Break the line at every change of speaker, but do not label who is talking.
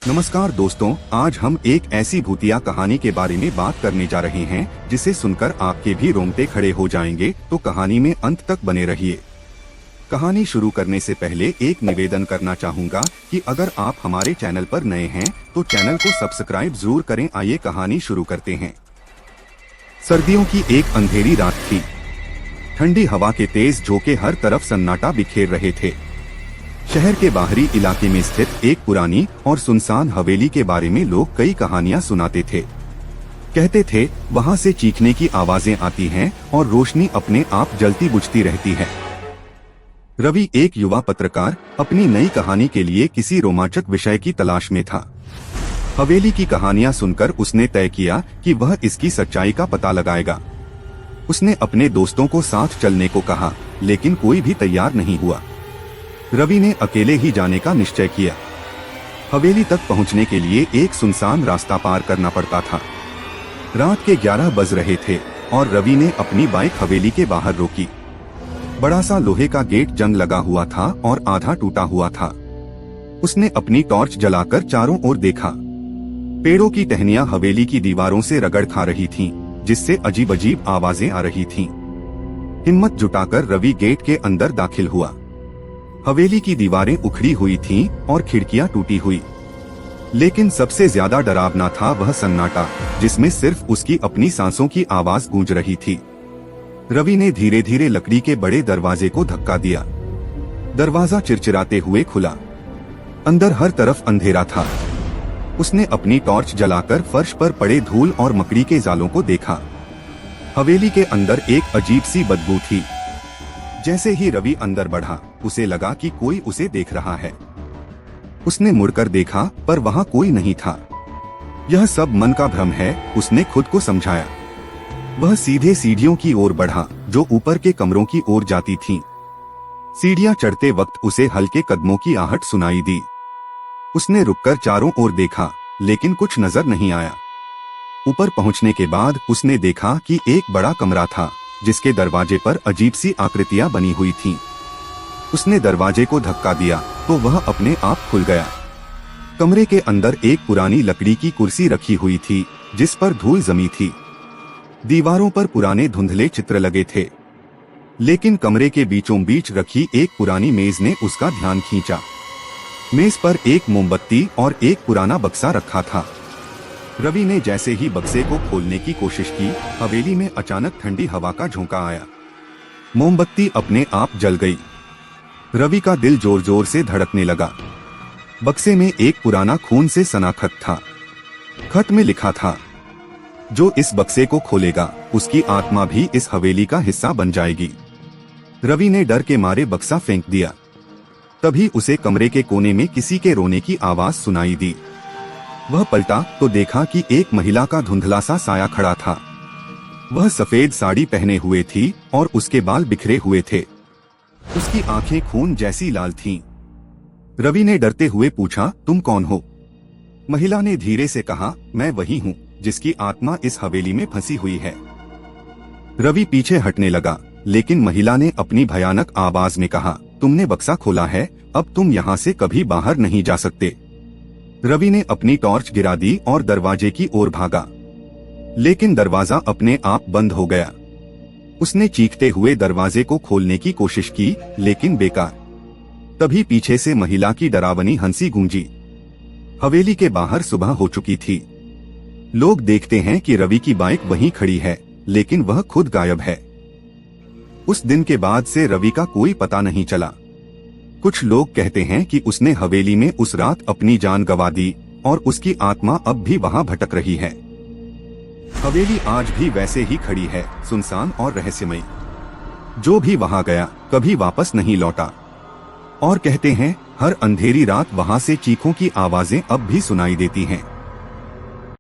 नमस्कार दोस्तों, आज हम एक ऐसी भूतिया कहानी के बारे में बात करने जा रहे हैं जिसे सुनकर आपके भी रोंगटे खड़े हो जाएंगे। तो कहानी में अंत तक बने रहिए। कहानी शुरू करने से पहले एक निवेदन करना चाहूँगा कि अगर आप हमारे चैनल पर नए हैं तो चैनल को सब्सक्राइब जरूर करें। आइए कहानी शुरू करते हैं। सर्दियों की एक अंधेरी रात थी। ठंडी हवा के तेज झोंके हर तरफ सन्नाटा बिखेर रहे थे। शहर के बाहरी इलाके में स्थित एक पुरानी और सुनसान हवेली के बारे में लोग कई कहानियां सुनाते थे। कहते थे वहां से चीखने की आवाजें आती हैं और रोशनी अपने आप जलती बुझती रहती है। रवि एक युवा पत्रकार अपनी नई कहानी के लिए किसी रोमांचक विषय की तलाश में था। हवेली की कहानियां सुनकर उसने तय किया कि वह इसकी सच्चाई का पता लगाएगा। उसने अपने दोस्तों को साथ चलने को कहा, लेकिन कोई भी तैयार नहीं हुआ। रवि ने अकेले ही जाने का निश्चय किया। हवेली तक पहुंचने के लिए एक सुनसान रास्ता पार करना पड़ता था। रात के 11 बज रहे थे और रवि ने अपनी बाइक हवेली के बाहर रोकी। बड़ा सा लोहे का गेट जंग लगा हुआ था और आधा टूटा हुआ था। उसने अपनी टॉर्च जलाकर चारों ओर देखा। पेड़ों की टहनियां हवेली की दीवारों से रगड़ खा रही थीं, जिससे अजीब अजीब आवाजें आ रही थीं। हिम्मत जुटाकर रवि गेट के अंदर दाखिल हुआ। हवेली की दीवारें उखड़ी हुई थीं और खिड़कियां टूटी हुई, लेकिन सबसे ज्यादा डरावना था वह सन्नाटा, जिसमें सिर्फ उसकी अपनी सांसों की आवाज गूंज रही थी। रवि ने धीरे धीरे लकड़ी के बड़े दरवाजे को धक्का दिया। दरवाजा चिरचिराते हुए खुला। अंदर हर तरफ अंधेरा था। उसने अपनी टॉर्च जलाकर फर्श पर पड़े धूल और मकड़ी के जालों को देखा। हवेली के अंदर एक अजीब सी बदबू थी। जैसे ही रवि अंदर बढ़ा, उसे लगा कि कोई उसे देख रहा है। उसने मुड़कर देखा, पर वहां कोई नहीं था। यह सब मन का भ्रम है, उसने खुद को समझाया। वह सीधे सीढ़ियों की ओर बढ़ा, जो ऊपर के कमरों की ओर जाती थीं। सीढ़ियां चढ़ते वक्त उसे हल्के कदमों की आहट सुनाई दी। उसने रुककर चारों ओर देखा, लेकिन कुछ नजर नहीं आया। ऊपर पहुंचने के बाद उसने देखा कि एक बड़ा कमरा था, जिसके दरवाजे पर अजीब सी आकृतियां बनी हुई थीं। उसने दरवाजे को धक्का दिया तो वह अपने आप खुल गया। कमरे के अंदर एक पुरानी लकड़ी की कुर्सी रखी हुई थी, जिस पर धूल जमी थी। दीवारों पर पुराने धुंधले चित्र लगे थे, लेकिन कमरे के बीचों बीच रखी एक पुरानी मेज ने उसका ध्यान खींचा। मेज पर एक मोमबत्ती और एक पुराना बक्सा रखा था। रवि ने जैसे ही बक्से को खोलने की कोशिश की, हवेली में अचानक ठंडी हवा का झोंका आया। मोमबत्ती अपने आप जल गई। रवि का दिल जोर जोर से धड़कने लगा। बक्से में एक पुराना खून से सना खत था। खत में लिखा था, जो इस बक्से को खोलेगा उसकी आत्मा भी इस हवेली का हिस्सा बन जाएगी। रवि ने डर के मारे बक्सा फेंक दिया। तभी उसे कमरे के कोने में किसी के रोने की आवाज सुनाई दी। वह पलटा तो देखा कि एक महिला का धुंधला सा साया खड़ा था। वह सफेद साड़ी पहने हुए थी और उसके बाल बिखरे हुए थे। उसकी आंखें खून जैसी लाल थीं। रवि ने डरते हुए पूछा, तुम कौन हो? महिला ने धीरे से कहा, मैं वही हूँ जिसकी आत्मा इस हवेली में फंसी हुई है। रवि पीछे हटने लगा, लेकिन महिला ने अपनी भयानक आवाज में कहा, तुमने बक्सा खोला है, अब तुम यहाँ से कभी बाहर नहीं जा सकते। रवि ने अपनी टॉर्च गिरा दी और दरवाजे की ओर भागा, लेकिन दरवाजा अपने आप बंद हो गया। उसने चीखते हुए दरवाजे को खोलने की कोशिश की, लेकिन बेकार। तभी पीछे से महिला की डरावनी हंसी गूंजी। हवेली के बाहर सुबह हो चुकी थी। लोग देखते हैं कि रवि की बाइक वहीं खड़ी है, लेकिन वह खुद गायब है। उस दिन के बाद से रवि का कोई पता नहीं चला। कुछ लोग कहते हैं कि उसने हवेली में उस रात अपनी जान गंवा दी और उसकी आत्मा अब भी वहां भटक रही है। हवेली आज भी वैसे ही खड़ी है, सुनसान और रहस्यमयी। जो भी वहां गया कभी वापस नहीं लौटा। और कहते हैं हर अंधेरी रात वहां से चीखों की आवाजें अब भी सुनाई देती हैं।